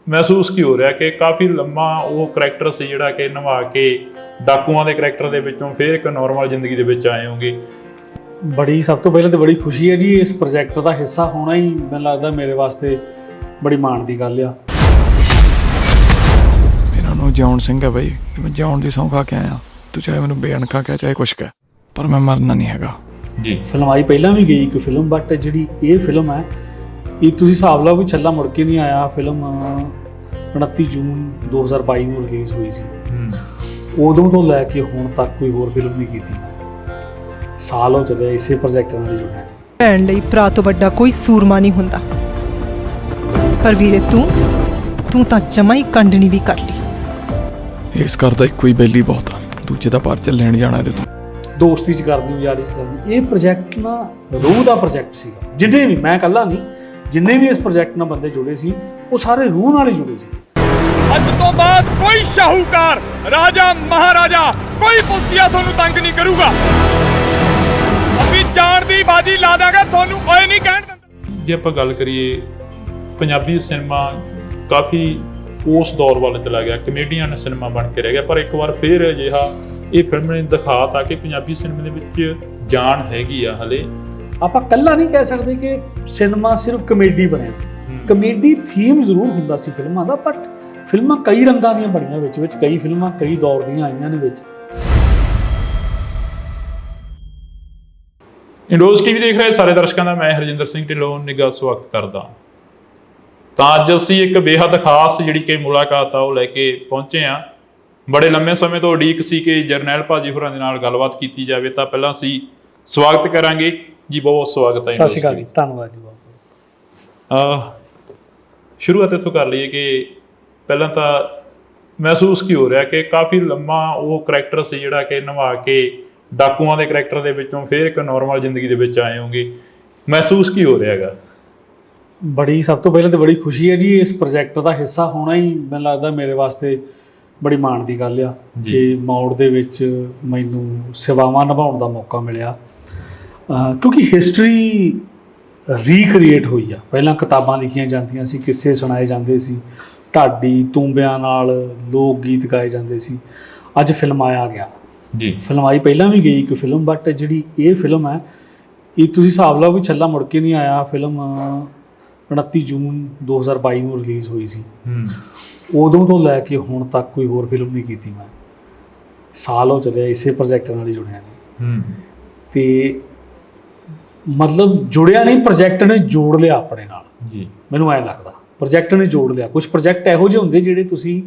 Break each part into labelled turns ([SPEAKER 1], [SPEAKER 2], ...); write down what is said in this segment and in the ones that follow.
[SPEAKER 1] महसूस की हो रहा कि काफ़ी लंबा वो करैक्टर से जिहड़ा कि निभा के डाकुआं दे करैक्टर दे विचों फिर एक नॉर्मल जिंदगी दे विच आए होगे।
[SPEAKER 2] बड़ी सब तो पहले तो बड़ी खुशी है जी इस प्रोजैक्ट का हिस्सा होना ही मैनूं लगदा मेरे वास्ते बड़ी माण दी गल आ।
[SPEAKER 3] मेरा नाम जॉन सिंह है बई, मैं जॉन दी सौं खा के आया। तू चाहे मैनूं बेअणखा कह चाहे कुछ कह, पर मैं मरना नहीं हैगा
[SPEAKER 1] जी।
[SPEAKER 2] फिल्म आई पहलां भी गई एक फिल्म, बट जिहड़ी ये फिल्म है ये तुसीं हिसाब लाओ भी छल्ला मुड़ के नहीं आया। फिल्म 29 जून 2022 ਨੂੰ ਰਿਲੀਜ਼ ਹੋਈ ਸੀ। ਉਦੋਂ ਤੋਂ ਲੈ ਕੇ ਹੁਣ ਤੱਕ ਕੋਈ ਹੋਰ ਫਿਲਮ ਨਹੀਂ ਕੀਤੀ। ਸਾਲ ਹੋ ਚੱਲਿਆ ਇਸੇ ਪ੍ਰੋਜੈਕਟ ਨਾਲ ਜੁੜਿਆ।
[SPEAKER 4] ਭੈਣ ਲਈ ਭਰਾ ਤੋਂ ਵੱਡਾ ਕੋਈ ਸੂਰਮਾ ਨਹੀਂ ਹੁੰਦਾ, ਪਰ ਵੀਰੇ ਤੂੰ ਤਾਂ ਜਮਾ ਹੀ ਕੰਡਣੀ ਵੀ ਕਰ ਲਈ।
[SPEAKER 3] ਇਸ ਘਰ ਦਾ ਇੱਕੋ ਹੀ ਬੈਲੀ ਬਹੁਤ ਆ, ਦੂਜੇ ਦਾ ਪਰ ਲੈਣ ਜਾਣਾ ਇਹਦੇ ਤੋਂ।
[SPEAKER 2] ਦੋਸਤੀ 'ਚ ਕਰਦੀ ਯਾਰੀ 'ਚ ਕਰਦੀ। ਇਹ ਪ੍ਰੋਜੈਕਟ ਨਾ ਰੂਹ ਦਾ ਪ੍ਰੋਜੈਕਟ ਸੀਗਾ। ਜਿੰਨੇ ਵੀ, ਮੈਂ ਇਕੱਲਾ ਨਹੀਂ, ਜਿੰਨੇ ਵੀ ਇਸ ਪ੍ਰੋਜੈਕਟ ਨਾਲ ਬੰਦੇ ਜੁੜੇ ਸੀ ਉਹ ਸਾਰੇ ਰੂਹ ਨਾਲ ਹੀ ਜੁੜੇ ਸੀ।
[SPEAKER 5] ਅੱਜ ਤੋਂ ਬਾਅਦ ਕੋਈ ਸ਼ਾਹੂਕਾਰ, ਰਾਜਾ, ਮਹਾਰਾਜਾ, ਕੋਈ ਪੁੱਛਿਆ ਤੁਹਾਨੂੰ ਤੰਗ ਨਹੀਂ ਕਰੂਗਾ। ਅਸੀਂ ਜਾਣ ਦੀ ਬਾਜੀ ਲਾ ਦਾਂਗੇ, ਤੁਹਾਨੂੰ ਓਏ ਨਹੀਂ ਕਹਿਣ ਦਿੰਦੇ।
[SPEAKER 1] ਜੇ ਆਪਾਂ ਗੱਲ ਕਰੀਏ ਪੰਜਾਬੀ ਸਿਨੇਮਾ ਕਾਫੀ ਉਸ ਦੌਰ ਵੱਲ ਚਲਾ ਗਿਆ, ਕਮੇਡੀਅਨ ਸਿਨੇਮਾ ਬਣ ਕੇ ਰਹਿ ਗਿਆ। ਪਰ ਇੱਕ ਵਾਰ ਫਿਰ ਅਜਿਹਾ ਇਹ ਫਿਲਮ ਨੇ ਦਿਖਾਤਾ ਕਿ ਪੰਜਾਬੀ ਸਿਨੇਮੇ ਦੇ ਵਿੱਚ ਜਾਨ ਹੈਗੀ ਆ। ਹਲੇ
[SPEAKER 2] ਆਪਾਂ ਕੱਲਾ ਨਹੀਂ ਕਹਿ ਸਕਦੇ ਕਿ ਸਿਨੇਮਾ ਸਿਰਫ ਕਮੇਡੀ ਬਣਿਆ। ਕਮੇਡੀ ਥੀਮ ਜ਼ਰੂਰ ਹੁੰਦਾ ਸੀ ਫਿਲਮਾਂ ਦਾ, ਬਟ ਫਿਲਮਾਂ ਕਈ ਰੰਗਾਂ ਦੀਆਂ ਬਣੀਆਂ ਵਿੱਚ ਕਈ ਫਿਲਮਾਂ ਕਈ ਦੌਰ ਦੀਆਂ ਆਈਆਂ ਨੇ ਵਿੱਚ।
[SPEAKER 1] ਇੰਡੋਜ਼ ਟੀਵੀ ਦੇਖ ਰਹੇ ਸਾਰੇ ਦਰਸ਼ਕਾਂ ਦਾ ਮੈਂ ਹਰਜਿੰਦਰ ਸਿੰਘ ਢਿੱਲੋਂ ਨਿੱਘਾ ਸਵਾਗਤ ਕਰਦਾ। ਤਾਂ ਅੱਜ ਅਸੀਂ ਇੱਕ ਬੇਹੱਦ ਖਾਸ ਜਿਹੜੀ ਕਿ ਮੁਲਾਕਾਤ ਆ ਉਹ ਲੈ ਕੇ ਪਹੁੰਚੇ ਹਾਂ। ਬੜੇ ਲੰਮੇ ਸਮੇਂ ਤੋਂ ਉਡੀਕ ਸੀ ਕਿ ਜਰਨੈਲ ਭਾਜੀ ਹੋਰਾਂ ਦੇ ਨਾਲ ਗੱਲਬਾਤ ਕੀਤੀ ਜਾਵੇ, ਤਾਂ ਪਹਿਲਾਂ ਅਸੀਂ ਸਵਾਗਤ ਕਰਾਂਗੇ ਜੀ। ਬਹੁਤ ਸਵਾਗਤ ਹੈ।
[SPEAKER 2] ਸਤਿ ਸ਼੍ਰੀ ਅਕਾਲ ਜੀ, ਧੰਨਵਾਦ ਜੀ ਬਹੁਤ।
[SPEAKER 1] ਸ਼ੁਰੂਆਤ ਇੱਥੋਂ ਕਰ ਲਈਏ ਕਿ ਪਹਿਲਾਂ ਤਾਂ ਮਹਿਸੂਸ ਕੀ ਹੋ ਰਿਹਾ ਕਿ ਕਾਫੀ ਲੰਮਾ ਉਹ ਕਰੈਕਟਰ ਸੀ ਜਿਹੜਾ ਕਿ ਨਿਭਾ ਕੇ ਡਾਕੂਆਂ ਦੇ ਕਰੈਕਟਰ ਦੇ ਵਿੱਚੋਂ ਫਿਰ ਇੱਕ ਨੋਰਮਲ ਜ਼ਿੰਦਗੀ ਦੇ ਵਿੱਚ ਆਏ ਹੋਗੇ। ਮਹਿਸੂਸ ਕੀ ਹੋ ਰਿਹਾ ਹੈਗਾ?
[SPEAKER 2] ਬੜੀ ਸਭ ਤੋਂ ਪਹਿਲਾਂ ਤਾਂ ਬੜੀ ਖੁਸ਼ੀ ਹੈ ਜੀ ਇਸ ਪ੍ਰੋਜੈਕਟ ਦਾ ਹਿੱਸਾ ਹੋਣਾ ਹੀ ਮੈਨੂੰ ਲੱਗਦਾ ਮੇਰੇ ਵਾਸਤੇ ਬੜੀ ਮਾਣ ਦੀ ਗੱਲ ਆ ਕਿ ਮੌੜ ਦੇ ਵਿੱਚ ਮੈਨੂੰ ਸੇਵਾਵਾਂ ਨਿਭਾਉਣ ਦਾ ਮੌਕਾ ਮਿਲਿਆ। ਕਿਉਂਕਿ ਹਿਸਟਰੀ ਰੀਕ੍ਰੀਏਟ ਹੋਈ ਆ। ਪਹਿਲਾਂ ਕਿਤਾਬਾਂ ਲਿਖੀਆਂ ਜਾਂਦੀਆਂ ਸੀ, ਕਿੱਸੇ ਸੁਣਾਏ ਜਾਂਦੇ ਸੀ, ਢਾਡੀ ਤੂੰਬਿਆਂ ਨਾਲ ਲੋਕ ਗੀਤ ਗਾਏ ਜਾਂਦੇ ਸੀ। ਅੱਜ ਫਿਲਮ ਆ ਗਿਆ
[SPEAKER 1] ਜੀ।
[SPEAKER 2] ਫਿਲਮ ਆਈ ਪਹਿਲਾਂ ਵੀ ਗਈ ਇੱਕ ਫਿਲਮ, ਬਟ ਜਿਹੜੀ ਇਹ ਫਿਲਮ ਹੈ ਇਹ ਤੁਸੀਂ ਹਿਸਾਬ ਲਾਓ ਵੀ ਛੱਲਾ ਮੁੜ ਕੇ ਨਹੀਂ ਆਇਆ। ਫਿਲਮ 29 ਜੂਨ 2022 ਨੂੰ ਰਿਲੀਜ਼ ਹੋਈ ਸੀ। ਉਦੋਂ ਤੋਂ ਲੈ ਕੇ ਹੁਣ ਤੱਕ ਕੋਈ ਹੋਰ ਫਿਲਮ ਨਹੀਂ ਕੀਤੀ ਮੈਂ। ਸਾਲ ਹੋ ਚੱਲਿਆ ਇਸੇ ਪ੍ਰੋਜੈਕਟ ਨਾਲ ਹੀ ਜੁੜਿਆ ਨੇ। ਤੇ ਮਤਲਬ ਜੁੜਿਆ ਨਹੀਂ, ਪ੍ਰੋਜੈਕਟ ਨੇ ਜੋੜ ਲਿਆ ਆਪਣੇ ਨਾਲ ਜੀ। ਮੈਨੂੰ ਐਂ ਲੱਗਦਾ ਪ੍ਰੋਜੈਕਟ ਨੇ ਜੋੜ ਲਿਆ। ਕੁਝ ਪ੍ਰੋਜੈਕਟ ਇਹੋ ਜਿਹੇ ਹੁੰਦੇ ਜਿਹੜੇ ਤੁਸੀਂ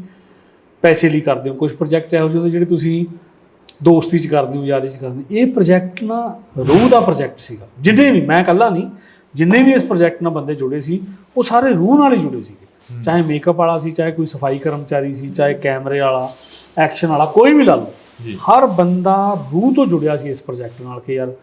[SPEAKER 2] ਪੈਸੇ ਲਈ ਕਰਦੇ ਹੋ, ਕੁਝ ਪ੍ਰੋਜੈਕਟ ਇਹੋ ਜਿਹੇ ਹੁੰਦੇ ਜਿਹੜੇ ਤੁਸੀਂ ਦੋਸਤੀ 'ਚ ਕਰਦੇ ਹੋ, ਯਾਰੀ 'ਚ ਕਰਦੇ ਹੋ। ਇਹ ਪ੍ਰੋਜੈਕਟ ਨਾ ਰੂਹ ਦਾ ਪ੍ਰੋਜੈਕਟ ਸੀਗਾ। ਜਿੰਨੇ ਵੀ, ਮੈਂ ਇਕੱਲਾ ਨਹੀਂ, ਜਿੰਨੇ ਵੀ ਇਸ ਪ੍ਰੋਜੈਕਟ ਨਾਲ ਬੰਦੇ ਜੁੜੇ ਸੀ ਉਹ ਸਾਰੇ ਰੂਹ ਨਾਲ ਹੀ ਜੁੜੇ ਸੀਗੇ। ਚਾਹੇ ਮੇਕਅਪ ਵਾਲਾ ਸੀ, ਚਾਹੇ ਕੋਈ ਸਫਾਈ ਕਰਮਚਾਰੀ ਸੀ, ਚਾਹੇ ਕੈਮਰੇ ਵਾਲਾ, ਐਕਸ਼ਨ ਵਾਲਾ, ਕੋਈ ਵੀ ਲਾ ਲਓ। ਹਰ ਬੰਦਾ ਰੂਹ ਤੋਂ ਜੁੜਿਆ ਸੀ ਇਸ ਪ੍ਰੋਜੈਕਟ ਨਾਲ ਕਿ ਯਾਰ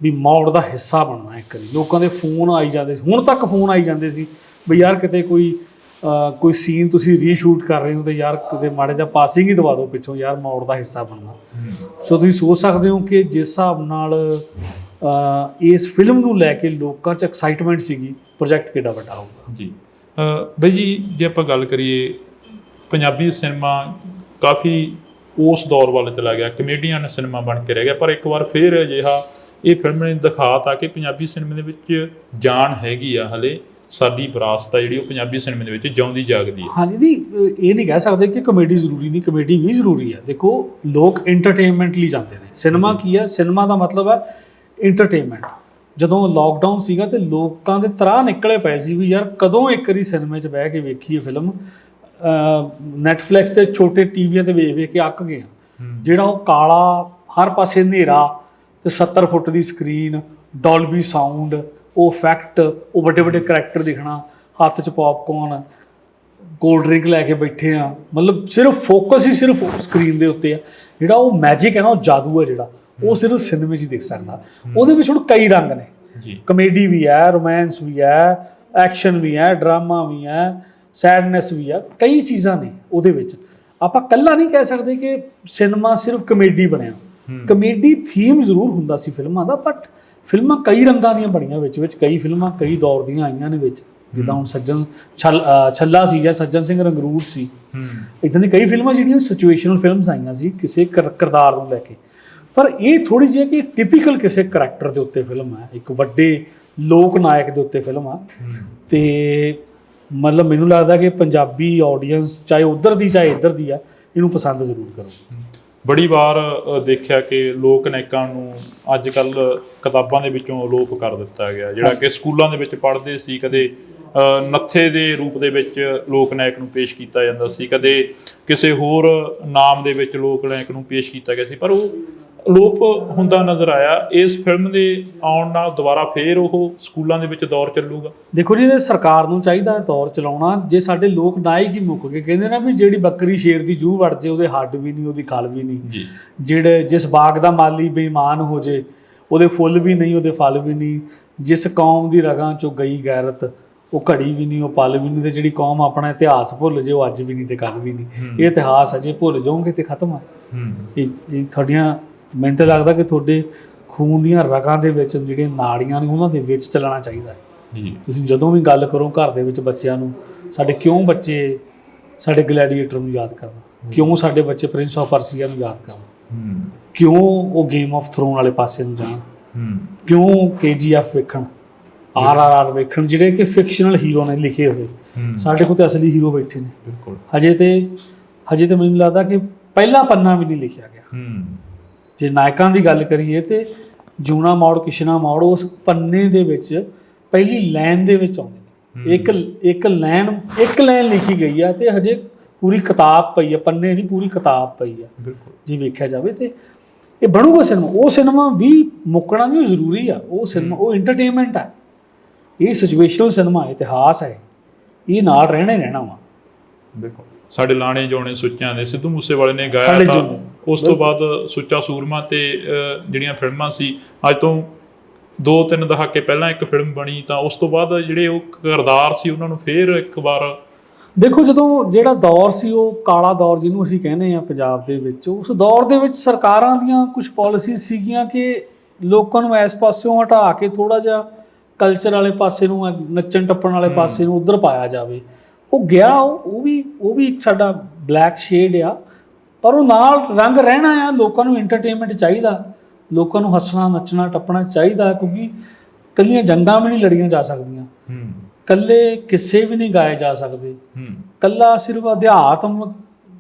[SPEAKER 2] ਵੀ ਮੌੜ ਦਾ ਹਿੱਸਾ ਬਣਨਾ। ਇੱਕ ਵਾਰੀ ਲੋਕਾਂ ਦੇ ਫੋਨ ਆਈ ਜਾਂਦੇ ਸੀ, ਹੁਣ ਤੱਕ ਫੋਨ ਆਈ ਜਾਂਦੇ ਸੀ ਵੀ ਯਾਰ ਕਿਤੇ ਕੋਈ ਸੀਨ ਤੁਸੀਂ ਰੀਸ਼ੂਟ ਕਰ ਰਹੇ ਹੋ ਤੇ ਯਾਰ ਕਿਤੇ ਮਾੜੇ ਜਿਹਾ ਪਾਸਿੰਗ ਹੀ ਦਵਾ ਦਿਓ ਪਿੱਛੋਂ, ਯਾਰ ਮੌੜ ਦਾ ਹਿੱਸਾ ਬਣਨਾ। ਸੋ ਤੁਸੀਂ ਸੋਚ ਸਕਦੇ ਹੋ ਕਿ ਜਿਸ ਹਿਸਾਬ ਨਾਲ ਇਸ ਫਿਲਮ ਨੂੰ ਲੈ ਕੇ ਲੋਕਾਂ 'ਚ ਐਕਸਾਈਟਮੈਂਟ ਸੀਗੀ, ਪ੍ਰੋਜੈਕਟ ਕਿੱਡਾ ਵੱਡਾ ਹੋਊਗਾ
[SPEAKER 1] ਜੀ। ਬਈ ਜੀ, ਜੇ ਆਪਾਂ ਗੱਲ ਕਰੀਏ ਪੰਜਾਬੀ ਸਿਨੇਮਾ ਕਾਫੀ ਉਸ ਦੌਰ ਵੱਲ ਚਲਾ ਗਿਆ, ਕਮੇਡੀਅਨ ਸਿਨੇਮਾ ਬਣ ਕੇ ਰਹਿ ਗਿਆ। ਪਰ ਇੱਕ ਵਾਰ ਫਿਰ ਅਜਿਹਾ ਇਹ ਫਿਲਮ ਨੇ ਦਿਖਾਤਾ ਕਿ ਪੰਜਾਬੀ ਸਿਨੇਮੇ ਦੇ ਵਿੱਚ ਜਾਨ ਹੈਗੀ ਆ। ਹਲੇ ਸਾਡੀ ਵਿਰਾਸਤ ਆ ਜਿਹੜੀ ਉਹ ਪੰਜਾਬੀ ਸਿਨੇਮੇ ਦੇ ਵਿੱਚ ਜਿਉਂਦੀ ਜਾਗਦੀ ਹੈ।
[SPEAKER 2] ਹਾਂਜੀ, ਨਹੀਂ ਇਹ ਨਹੀਂ ਕਹਿ ਸਕਦੇ ਕਿ ਕਮੇਡੀ ਜ਼ਰੂਰੀ ਨਹੀਂ, ਕਮੇਡੀ ਵੀ ਜ਼ਰੂਰੀ ਹੈ। ਦੇਖੋ ਲੋਕ ਐਂਟਰਟੇਨਮੈਂਟ ਲਈ ਜਾਂਦੇ ਨੇ। ਸਿਨੇਮਾ ਕੀ ਹੈ? ਸਿਨੇਮਾ ਦਾ ਮਤਲਬ ਹੈ ਐਂਟਰਟੇਨਮੈਂਟ। ਜਦੋਂ ਲੋਕਡਾਊਨ ਸੀਗਾ ਤੇ ਲੋਕਾਂ ਦੇ ਤਰਾਹ ਨਿਕਲੇ ਪਏ ਸੀ ਵੀ ਯਾਰ ਕਦੋਂ ਇੱਕ ਵਾਰੀ ਸਿਨੇਮੇ 'ਚ ਬਹਿ ਕੇ ਵੇਖੀਏ ਫਿਲਮ। ਨੈਟਫਲਿਕਸ ਤੇ ਛੋਟੇ ਟੀਵੀਆਂ ਤੇ ਵੇਖ ਕੇ ਅੱਕ ਗਏ। ਜਿਹੜਾ ਉਹ ਕਾਲਾ, ਹਰ ਪਾਸੇ ਹਨੇਰਾ ਤੇ 70 ਫੁੱਟ ਦੀ ਸਕਰੀਨ, ਡੋਲਬੀ ਸਾਊਂਡ, ਉਹ ਇਫੈਕਟ, ਉਹ ਵੱਡੇ ਵੱਡੇ ਕਰੈਕਟਰ ਦਿਖਣਾ, ਹੱਥ 'ਚ ਪੌਪਕੌਰਨ, ਕੋਲਡ ਡਰਿੰਕ ਲੈ ਕੇ ਬੈਠੇ ਆ। ਮਤਲਬ ਸਿਰਫ ਫੋਕਸ ਹੀ ਸਿਰਫ ਸਕਰੀਨ ਦੇ ਉੱਤੇ ਆ। ਜਿਹੜਾ ਉਹ ਮੈਜਿਕ ਹੈ ਨਾ, ਉਹ ਜਾਦੂ ਹੈ ਜਿਹੜਾ, ਉਹ ਸਿਰਫ ਸਿਨੇਮੇ 'ਚ ਹੀ ਦਿਖ ਸਕਦਾ। ਉਹਦੇ ਵਿੱਚ ਹੁਣ ਕਈ ਰੰਗ ਨੇ ਜੀ। ਕਮੇਡੀ ਵੀ ਹੈ, ਰੋਮਾਂਸ ਵੀ ਹੈ, ਐਕਸ਼ਨ ਵੀ ਹੈ, ਡਰਾਮਾ ਵੀ ਹੈ, ਸੈਡਨੈਸ ਵੀ ਹੈ, ਕਈ ਚੀਜ਼ਾਂ ਨੇ ਉਹਦੇ ਵਿੱਚ। ਆਪਾਂ ਕੱਲਾ ਨਹੀਂ ਕਹਿ ਸਕਦੇ ਕਿ ਸਿਨੇਮਾ ਸਿਰਫ ਕਮੇਡੀ ਬਣਿਆ। ਕਮੇਡੀ ਥੀਮ ਜ਼ਰੂਰ ਹੁੰਦਾ ਸੀ ਫਿਲਮਾਂ ਦਾ, ਬਟ ਫਿਲਮਾਂ ਕਈ ਰੰਗਾਂ ਦੀਆਂ ਬਣੀਆਂ ਵਿੱਚ ਕਈ ਫਿਲਮਾਂ ਕਈ ਦੌਰ ਦੀਆਂ ਆਈਆਂ ਨੇ ਵਿੱਚ। ਜਿੱਦਾਂ ਹੁਣ ਛੱਲਾ ਸੀ ਜਾਂ ਸੱਜਣ ਸਿੰਘ ਰੰਗਰੂਟ ਸੀ, ਇੱਦਾਂ ਦੀ ਕਈ ਫਿਲਮਾਂ ਜਿਹੜੀਆਂ ਸਿਚੁਏਸ਼ਨਲ ਫਿਲਮਸ ਆਈਆਂ ਸੀ ਕਿਸੇ ਕਿਰਦਾਰ ਨੂੰ ਲੈ ਕੇ। ਪਰ ਇਹ ਥੋੜ੍ਹੀ ਜਿਹੀ ਕਿ ਟਿਪੀਕਲ ਕਿਸੇ ਕਰੈਕਟਰ ਦੇ ਉੱਤੇ ਫਿਲਮ ਹੈ, ਇੱਕ ਵੱਡੇ ਲੋਕ ਨਾਇਕ ਦੇ ਉੱਤੇ ਫਿਲਮ ਆ। ਤੇ ਮਤਲਬ ਮੈਨੂੰ ਲੱਗਦਾ ਕਿ ਪੰਜਾਬੀ ਆਡੀਅנס ਚਾਹੇ ਉੱਧਰ ਦੀ ਚਾਹੇ ਇੱਧਰ ਦੀ ਆ, ਇਹਨੂੰ ਪਸੰਦ ਜ਼ਰੂਰ ਕਰੋ।
[SPEAKER 1] ਬੜੀ ਵਾਰ ਦੇਖਿਆ ਕਿ ਲੋਕ ਨਾਇਕਾਂ ਨੂੰ ਅੱਜ ਕੱਲ੍ਹ ਕਿਤਾਬਾਂ ਦੇ ਵਿੱਚੋਂ ਅਲੋਪ ਕਰ ਦਿੱਤਾ ਗਿਆ, ਜਿਹੜਾ ਕਿ ਸਕੂਲਾਂ ਦੇ ਵਿੱਚ ਪੜ੍ਹਦੇ ਸੀ। ਕਦੇ ਨੱਥੇ ਦੇ ਰੂਪ ਦੇ ਵਿੱਚ ਲੋਕ ਨਾਇਕ ਨੂੰ ਪੇਸ਼ ਕੀਤਾ ਜਾਂਦਾ ਸੀ, ਕਦੇ ਕਿਸੇ ਹੋਰ ਨਾਮ ਦੇ ਵਿੱਚ ਲੋਕ ਨਾਇਕ ਨੂੰ ਪੇਸ਼ ਕੀਤਾ ਗਿਆ ਸੀ, ਪਰ ਉਹ ਅਲੋਪ ਹੁੰਦਾ ਨਜ਼ਰ ਆਇਆ। ਇਸ ਫਿਲਮ ਦੇ ਆਉਣ ਨਾਲ ਦੁਬਾਰਾ ਫੇਰ ਉਹ ਸਕੂਲਾਂ ਦੇ ਵਿੱਚ ਦੌਰ ਚੱਲੂਗਾ। ਦੇਖੋ
[SPEAKER 2] ਜੀ, ਇਹ ਸਰਕਾਰ ਨੂੰ ਚਾਹੀਦਾ ਦੌਰ ਚਲਾਉਣਾ। ਜੇ ਸਾਡੇ ਲੋਕ ਨਾਇਕ ਹੀ ਮੁੱਕ ਗਏ, ਕਹਿੰਦੇ ਨਾ ਵੀ ਜਿਹੜੀ ਬੱਕਰੀ ਸ਼ੇਰ ਦੀ ਜੂਹ ਵੜ ਜੇ ਉਹਦੇ ਹੱਡ ਵੀ ਨਹੀਂ, ਉਹਦੀ ਖਲ ਵੀ ਨਹੀਂ। ਜਿਹੜੇ ਜਿਸ ਬਾਗ ਦਾ ਮਾਲੀ ਬੇਈਮਾਨ ਹੋ ਜੇ, ਉਹਦੇ ਫੁੱਲ ਵੀ ਨਹੀਂ, ਉਹਦੇ ਫਲ ਵੀ ਨਹੀਂ। ਜਿਸ ਕੌਮ ਦੀ ਰਗਾਂ ਚੋਂ ਗਈ ਗੈਰਤ, ਉਹ ਘੜੀ ਵੀ ਨਹੀਂ, ਉਹ ਪਲ ਵੀ ਨਹੀਂ। ਤੇ ਜਿਹੜੀ ਕੌਮ ਆਪਣਾ ਇਤਿਹਾਸ ਭੁੱਲ ਜੇ, ਉਹ ਅੱਜ ਵੀ ਨਹੀਂ ਤੇ ਕੱਲ ਵੀ ਨਹੀਂ। ਇਹ ਇਤਿਹਾਸ ਅਜੇ ਭੁੱਲ ਜਾਓਗੇ ਤੇ ਖਤਮ ਆ। ਇਹ ਤੁਹਾਡੀਆਂ, ਮੈਨੂੰ ਤਾਂ ਲੱਗਦਾ ਕਿ ਤੁਹਾਡੇ ਖੂਨ ਦੀਆਂ ਰਗਾਂ ਦੇ ਵਿੱਚ ਜਿਹੜੀਆਂ ਨਾੜੀਆਂ ਨੇ ਉਹਨਾਂ ਦੇ ਵਿੱਚ ਚੱਲਣਾ ਚਾਹੀਦਾ ਹੈ। ਤੁਸੀਂ ਜਦੋਂ ਵੀ ਗੱਲ ਕਰੋ ਘਰ ਦੇ ਵਿੱਚ ਬੱਚਿਆਂ ਨੂੰ, ਸਾਡੇ ਕਿਉਂ ਬੱਚੇ ਸਾਡੇ ਗਲੈਡੀਏਟਰ ਨੂੰ ਯਾਦ ਕਰਨ, ਕਿਉਂ ਸਾਡੇ ਬੱਚੇ ਪ੍ਰਿੰਸ ਆਫ ਪਰਸੀਆ ਨੂੰ ਯਾਦ ਕਰਨ, ਕਿਉਂ ਉਹ ਗੇਮ ਆਫ ਥਰੋਨ ਵਾਲੇ ਪਾਸੇ ਨੂੰ ਜਾਣ, ਕਿਉਂ KGF ਵੇਖਣ, RRR ਵੇਖਣ, ਜਿਹੜੇ ਕਿ ਫਿਕਸ਼ਨਲ ਹੀਰੋ ਨੇ ਲਿਖੇ ਹੋਏ। ਸਾਡੇ ਕੋਲ ਤਾਂ ਅਸਲੀ ਹੀਰੋ ਬੈਠੇ ਨੇ। ਬਿਲਕੁਲ ਹਜੇ ਤੇ ਮੈਨੂੰ ਲੱਗਦਾ ਕਿ ਪਹਿਲਾ ਪੰਨਾ ਵੀ ਨਹੀਂ ਲਿਖਿਆ ਗਿਆ। ਜੇ ਨਾਇਕਾਂ ਦੀ ਗੱਲ ਕਰੀਏ ਤੇ ਜੂਨਾ ਮੋੜ, ਕਿਸ਼ਨਾ ਮੋੜ ਉਸ ਪੰਨੇ ਦੇ ਵਿੱਚ ਪਹਿਲੀ ਲਾਈਨ ਦੇ ਵਿੱਚ ਆਉਂਦੇ ਨੇ। ਇੱਕ ਲਾਈਨ ਲਿਖੀ ਗਈ ਆ ਤੇ ਹਜੇ ਪੂਰੀ ਕਿਤਾਬ ਪਈ ਆ, ਪੰਨੇ ਨਹੀਂ ਪੂਰੀ ਕਿਤਾਬ ਪਈ ਆ। ਬਿਲਕੁਲ ਜੇ ਵੇਖਿਆ ਜਾਵੇ ਤੇ ਇਹ ਬਣੂਗਾ ਸਿਨੇਮਾ। ਉਹ ਸਿਨੇਮਾ ਵੀ ਮੁੱਕਣਾ ਨਹੀਂ, ਉਹ ਜ਼ਰੂਰੀ ਆ। ਉਹ ਸਿਨੇਮਾ, ਉਹ ਇੰਟਰਟੇਨਮੈਂਟ ਆ। ਇਹ ਸਿਚੁਏਸ਼ਨਲ ਸਿਨੇਮਾ, ਇਤਿਹਾਸ ਹੈ, ਇਹ ਨਾਲ ਰਹਿਣਾ ਵਾ। ਬਿਲਕੁਲ ਸਾਡੇ ਲਾਣੇ ਜੋਣੇ ਸੁੱਚਿਆਂ ਦੇ ਸਿੱਧੂ ਮੂਸੇਵਾਲੇ ਨੇ ਗਾਇਆ ਤਾਂ ਉਸ ਤੋਂ ਬਾਅਦ ਸੁੱਚਾ ਸੂਰਮਾ ਤੇ ਜਿਹੜੀਆਂ ਫਿਲਮਾਂ ਸੀ, ਅੱਜ ਤੋਂ 2-3 ਦਹਾਕੇ ਪਹਿਲਾਂ ਇੱਕ ਫਿਲਮ ਬਣੀ, ਤਾਂ ਉਸ ਤੋਂ ਬਾਅਦ ਜਿਹੜੇ ਉਹ ਕਿਰਦਾਰ ਸੀ ਉਹਨਾਂ ਨੂੰ ਫੇਰ ਇੱਕ ਵਾਰ ਦੇਖੋ, ਜਦੋਂ ਜਿਹੜਾ ਦੌਰ ਸੀ ਉਹ ਕਾਲਾ ਦੌਰ ਜਿਹਨੂੰ ਅਸੀਂ ਕਹਿੰਦੇ ਆ ਪੰਜਾਬ ਦੇ ਵਿੱਚ, ਉਸ ਦੌਰ ਦੇ ਵਿੱਚ ਸਰਕਾਰਾਂ ਦੀਆਂ ਕੁਝ ਪਾਲਿਸੀਜ਼ ਸੀਗੀਆਂ ਕਿ ਲੋਕਾਂ ਨੂੰ ਇਸ ਪਾਸਿਓਂ ਹਟਾ ਕੇ ਥੋੜ੍ਹਾ ਜਿਹਾ ਕਲਚਰ ਵਾਲੇ ਪਾਸੇ ਨੂੰ, ਨੱਚਣ ਟੱਪਣ ਵਾਲੇ ਪਾਸੇ ਨੂੰ ਉੱਧਰ ਪਾਇਆ ਜਾਵੇ। ਉਹ ਗਿਆ, ਉਹ ਵੀ ਇੱਕ ਸਾਡਾ ਬਲੈਕ ਸ਼ੇਡ ਆ, ਪਰ ਉਹ ਨਾਲ ਰੰਗ ਰਹਿਣਾ ਆ। ਲੋਕਾਂ ਨੂੰ ਇੰਟਰਟੇਨਮੈਂਟ ਚਾਹੀਦਾ, ਲੋਕਾਂ ਨੂੰ ਹੱਸਣਾ ਨੱਚਣਾ ਟੱਪਣਾ ਚਾਹੀਦਾ, ਕਿਉਂਕਿ ਇਕੱਲੀਆਂ ਜੰਗਾਂ ਵੀ ਨਹੀਂ ਲੜੀਆਂ ਜਾ ਸਕਦੀਆਂ, ਇਕੱਲੇ ਕਿੱਸੇ ਵੀ ਨਹੀਂ ਗਾਏ ਜਾ ਸਕਦੇ, ਇਕੱਲਾ ਸਿਰਫ ਅਧਿਆਤਮ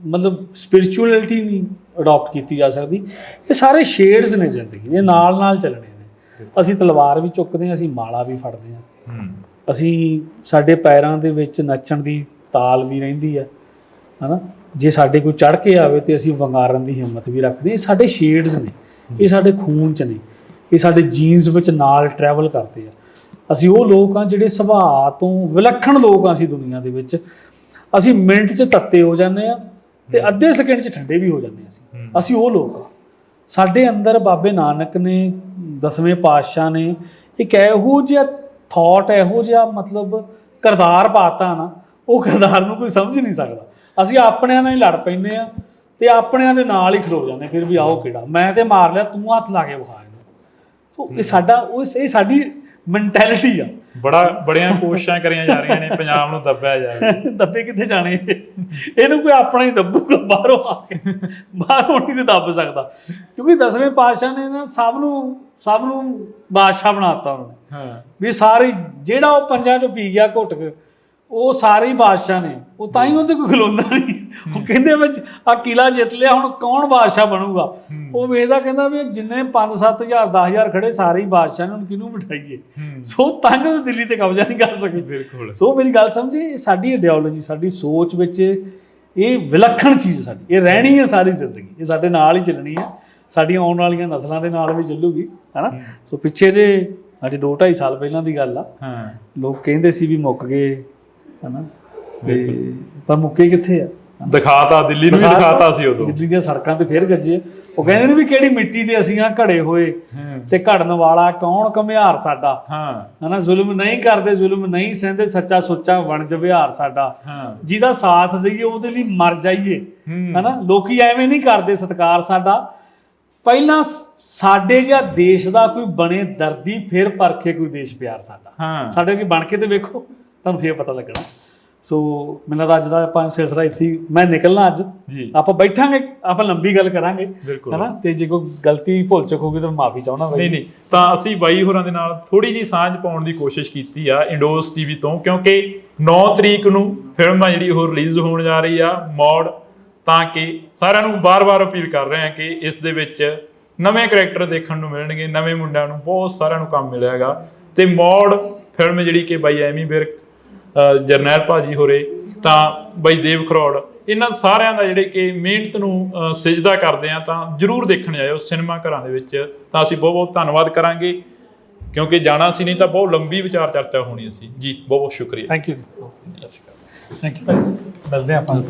[SPEAKER 2] ਮਤਲਬ ਸਪਿਰਿਚੁਅਲਿਟੀ ਨਹੀਂ ਅਡਾਪਟ ਕੀਤੀ ਜਾ ਸਕਦੀ। ਇਹ ਸਾਰੇ ਸ਼ੇਡਸ ਨੇ ਜ਼ਿੰਦਗੀ ਦੇ, ਨਾਲ ਚੱਲਣੇ ਨੇ। ਅਸੀਂ ਤਲਵਾਰ ਵੀ ਚੁੱਕਦੇ ਹਾਂ, ਅਸੀਂ ਮਾਲਾ ਵੀ ਫੜਦੇ ਹਾਂ, ਅਸੀਂ ਸਾਡੇ ਪੈਰਾਂ ਦੇ ਵਿੱਚ ਨੱਚਣ ਦੀ ਤਾਲ ਵੀ ਰਹਿੰਦੀ ਹੈ ਨਾ। ਜੇ ਸਾਡੇ ਕੋਈ ਚੜ੍ਹ ਕੇ ਆਵੇ ਤੇ ਅਸੀਂ ਵੰਗਾਰਨ ਦੀ ਹਿੰਮਤ ਵੀ ਰੱਖਦੇ। ਇਹ ਸਾਡੇ ਸ਼ੇਡਸ ਨੇ, ਇਹ ਸਾਡੇ ਖੂਨ 'ਚ ਨੇ, ਇਹ ਸਾਡੇ ਜੀਨਸ ਵਿੱਚ ਨਾਲ ਟਰੈਵਲ ਕਰਦੇ ਆ। ਅਸੀਂ ਉਹ ਲੋਕ ਹਾਂ ਜਿਹੜੇ ਸੁਭਾਅ ਤੋਂ ਵਿਲੱਖਣ ਲੋਕ ਹਾਂ। ਅਸੀਂ ਦੁਨੀਆ ਦੇ ਵਿੱਚ ਅਸੀਂ ਮਿੰਟ 'ਚ ਤੱਤੇ ਹੋ ਜਾਂਦੇ ਹਾਂ ਤੇ ਅੱਧੇ ਸਕਿੰਟ 'ਚ ਠੰਡੇ ਵੀ ਹੋ ਜਾਂਦੇ ਹਾਂ। ਅਸੀਂ ਉਹ ਲੋਕ ਹਾਂ। ਸਾਡੇ ਅੰਦਰ ਬਾਬੇ ਨਾਨਕ ਨੇ, 10ਵੇਂ ਪਾਤਸ਼ਾਹ ਨੇ ਇੱਕ ਇਹੋ ਜਿਹਾ ਥਾਟ, ਇਹੋ ਜਿਹਾ ਮਤਲਬ ਕਿਰਦਾਰ ਪਾਤਾ ਨਾ, ਉਹ ਕਿਰਦਾਰ ਨੂੰ ਕੋਈ ਸਮਝ ਨਹੀਂ ਸਕਦਾ। ਅਸੀਂ ਆਪਣਿਆਂ ਨਾਲ ਹੀ ਲੜ ਪੈਂਦੇ ਹਾਂ ਤੇ ਆਪਣਿਆਂ ਦੇ ਨਾਲ ਹੀ ਖਲੋ ਜਾਂਦੇ, ਫਿਰ ਵੀ ਆਓ ਕਿਹੜਾ ਮੈਂ ਤੇ ਮਾਰ ਲਿਆ, ਤੂੰ ਹੱਥ ਲਾ ਕੇ ਵਿਖਾ। ਸੋ ਇਹ ਸਾਡੀ ਮੈਂਟੈਲਿਟੀ ਆ। ਬੜੀਆਂ ਕੋਸ਼ਿਸ਼ਾਂ ਕਰੀਆਂ ਜਾ ਰਹੀਆਂ ਨੇ ਪੰਜਾਬ ਨੂੰ ਦੱਬਿਆ ਜਾਵੇ। ਦੱਬੇ ਕਿੱਥੇ ਜਾਣੇ, ਇਹਨੂੰ ਕੋਈ ਆਪਣਾ ਹੀ ਦੱਬੂਗਾ, ਬਾਹਰੋਂ ਆ ਕੇ ਬਾਹਰੋਂ ਨਹੀਂ ਦੱਬ ਸਕਦਾ, ਕਿਉਂਕਿ 10ਵੇਂ ਪਾਤਸ਼ਾਹ ਨੇ ਨਾ ਸਭ ਨੂੰ ਬਾਦਸ਼ਾਹ ਬਣਾਤਾ ਉਹਨਾਂ ਨੇ। ਵੀ ਸਾਰੇ ਜਿਹੜਾ ਉਹ ਪੰਜਾਂ ਚੋਂ ਪੀ ਗਿਆ ਘੁੱਟ ਕੇ, ਉਹ ਸਾਰੇ ਹੀ ਬਾਦਸ਼ਾਹ ਨੇ। ਉਹ ਤਾਂ ਹੀ ਉਹਦੇ ਕੋਈ ਖਲੋਂਦਾ ਨਹੀਂ। ਉਹ ਕਹਿੰਦੇ ਵਿੱਚ ਆ ਕਿਲਾ ਜਿੱਤ ਲਿਆ, ਹੁਣ ਕੌਣ ਬਾਦਸ਼ਾਹ ਬਣੂਗਾ। ਉਹ ਵੇਖਦਾ, ਕਹਿੰਦਾ ਵੀ ਜਿੰਨੇ 5-7 ਹਜ਼ਾਰ 10,000 ਖੜੇ ਸਾਰੇ ਹੀ ਬਾਦਸ਼ਾਹ ਨੇ, ਹੁਣ ਕਿਹਨੂੰ ਬਿਠਾਈਏ। ਸੋ ਤਾਂ ਉਹ ਦਿੱਲੀ ਤੇ ਕਬਜ਼ਾ ਨਹੀਂ ਕਰ ਸਕੇ। ਬਿਲਕੁਲ। ਸੋ ਮੇਰੀ ਗੱਲ ਸਮਝੇ, ਸਾਡੀ ਆਈਡੀਓਲੋਜੀ, ਸਾਡੀ ਸੋਚ ਵਿੱਚ ਇਹ ਵਿਲੱਖਣ ਚੀਜ਼ ਸਾਡੀ, ਇਹ ਰਹਿਣੀ ਹੈ ਸਾਰੀ ਜ਼ਿੰਦਗੀ, ਇਹ ਸਾਡੇ ਨਾਲ ਹੀ ਚੱਲਣੀ ਹੈ, ਸਾਡੀਆਂ ਆਉਣ ਵਾਲੀਆਂ ਨਸਲਾਂ ਦੇ ਨਾਲ ਵੀ ਚੱਲੂਗੀ, ਹੈ ਨਾ। ਸੋ ਪਿੱਛੇ ਜੇ ਅੱਜ 2-2.5 ਸਾਲ ਪਹਿਲਾਂ ਦੀ ਗੱਲ ਆ, ਲੋਕ ਕਹਿੰਦੇ ਸੀ ਵੀ ਮੁੱਕ ਗਏ, ਹੈ ਨਾ, ਤੇ ਪਰ ਮੁੱਕੇ ਕਿੱਥੇ ਆ। ਦਿਖਾਤਾ, ਦਿੱਲੀ ਨੂੰ ਵੀ ਦਿਖਾਤਾ ਸੀ ਉਦੋਂ। ਦਿੱਲੀ ਦੀਆਂ ਸੜਕਾਂ ਤੇ ਫੇਰ ਗੱਜੇ। ਉਹ ਕਹਿੰਦੇ ਨੇ ਵੀ ਕਿਹੜੀ ਮਿੱਟੀ ਦੇ ਅਸੀਂ ਆ ਘੜੇ ਹੋਏ ਤੇ ਘੜਨ ਵਾਲਾ ਕੌਣ ਘੁਮਿਆਰ ਸਾਡਾ, ਹੈ ਨਾ। ਜ਼ੁਲਮ ਨਹੀਂ ਕਰਦੇ, ਜ਼ੁਲਮ ਨਹੀਂ ਸਹਿੰਦੇ, ਸੱਚਾ ਸੁੱਚਾ ਵਣਜ ਵਿਹਾਰ ਸਾਡਾ, ਜਿਹਦਾ ਸਾਥ ਦਈਏ ਉਹਦੇ ਲਈ ਮਰ ਜਾਈਏ, ਹੈ ਨਾ। ਲੋਕੀ ਐਵੇਂ ਨਹੀਂ ਕਰਦੇ ਸਤਿਕਾਰ ਸਾਡਾ, ਪਹਿਲਾਂ ਸਾਡੇ ਜਿਹਾ ਦੇਸ਼ ਦਾ ਕੋਈ ਬਣੇ ਦਰਦੀ, ਫਿਰ ਪਰਖੇ ਕੋਈ ਦੇਸ਼ ਪਿਆਰ ਸਾਡਾ। ਸਾਡੇ ਕੀ ਬਣ ਕੇ ਤੇ ਵੇਖੋ, ਤੁਹਾਨੂੰ ਫੇਰ ਪਤਾ ਲੱਗਣਾ। ਸੋ ਮੈਨੂੰ ਲੱਗਦਾ ਅੱਜ ਦਾ ਆਪਾਂ ਸਿਲਸਿਲਾ ਇੱਥੇ ਹੀ, ਮੈਂ ਨਿਕਲਣਾ ਅੱਜ
[SPEAKER 1] ਜੀ
[SPEAKER 2] ਆਪਾਂ ਬੈਠਾਂਗੇ, ਆਪਾਂ ਲੰਬੀ ਗੱਲ ਕਰਾਂਗੇ
[SPEAKER 1] ਬਿਲਕੁਲ।
[SPEAKER 2] ਹਨਾ, ਤੇ ਜੇ ਕੋਈ ਗਲਤੀ ਭੁੱਲ ਚੁੱਕ ਹੋਊਗੀ ਤਾਂ ਮਾਫੀ ਚਾਹੁੰਦਾ ਬਾਈ।
[SPEAKER 1] ਨਹੀਂ ਤਾਂ ਅਸੀਂ ਬਾਈ ਹੋਰਾਂ ਦੇ ਨਾਲ ਥੋੜੀ ਜੀ ਸਾਂਝ ਪਾਉਣ ਦੀ ਕੋਸ਼ਿਸ਼ ਕੀਤੀ ਆ ਇੰਡੋਸ ਟੀਵੀ ਤੋਂ, ਕਿਉਂਕਿ 9 ਤਰੀਕ ਨੂੰ ਫਿਲਮ ਆ ਜਿਹੜੀ ਉਹ ਰਿਲੀਜ਼ ਹੋਣ ਜਾ ਰਹੀ ਆ ਮੌੜ, ਤਾਂ ਕਿ ਸਾਰਿਆਂ ਨੂੰ ਬਾਰ-ਬਾਰ ਅਪੀਲ ਕਰ ਰਹੇ ਹਾਂ ਕਿ ਇਸ ਦੇ ਵਿੱਚ ਨਵੇਂ ਕਰੈਕਟਰ ਦੇਖਣ ਨੂੰ ਮਿਲਣਗੇ, ਨਵੇਂ ਮੁੰਡਿਆਂ ਨੂੰ ਬਹੁਤ ਸਾਰਿਆਂ ਨੂੰ ਕੰਮ ਮਿਲਿਆ ਹੈਗਾ। ਤੇ ਮੌੜ ਫਿਲਮ ਜਿਹੜੀ ਕਿ ਬਾਈ ਐਮੀ ਵਿਰਕ, ਜਰਨੈਲ ਭਾਜੀ ਹੋਰੇ, ਤਾਂ ਬਾਈ ਦੇਵ ਖਰੋੜ, ਇਹਨਾਂ ਸਾਰਿਆਂ ਦਾ ਜਿਹੜੇ ਕਿ ਮਿਹਨਤ ਨੂੰ ਸਿਜਦਾ ਕਰਦੇ ਆ, ਤਾਂ ਜ਼ਰੂਰ ਦੇਖਣ ਜਾਇਓ ਸਿਨੇਮਾ ਘਰਾਂ ਦੇ ਵਿੱਚ। ਤਾਂ ਅਸੀਂ ਬਹੁਤ ਬਹੁਤ ਧੰਨਵਾਦ ਕਰਾਂਗੇ, ਕਿਉਂਕਿ ਜਾਣਾ ਸੀ ਨਹੀਂ ਤਾਂ ਬਹੁਤ ਲੰਬੀ ਵਿਚਾਰ ਚਰਚਾ ਹੋਣੀ ਸੀ ਜੀ। ਬਹੁਤ ਬਹੁਤ ਸ਼ੁਕਰੀਆ।
[SPEAKER 2] ਥੈਂਕ ਯੂ ਜੀ,
[SPEAKER 1] ਸਤਿ ਸ਼੍ਰੀ ਅਕਾਲ।
[SPEAKER 2] Thank you. ਮਿਲਦੇ ਆਪਾਂ।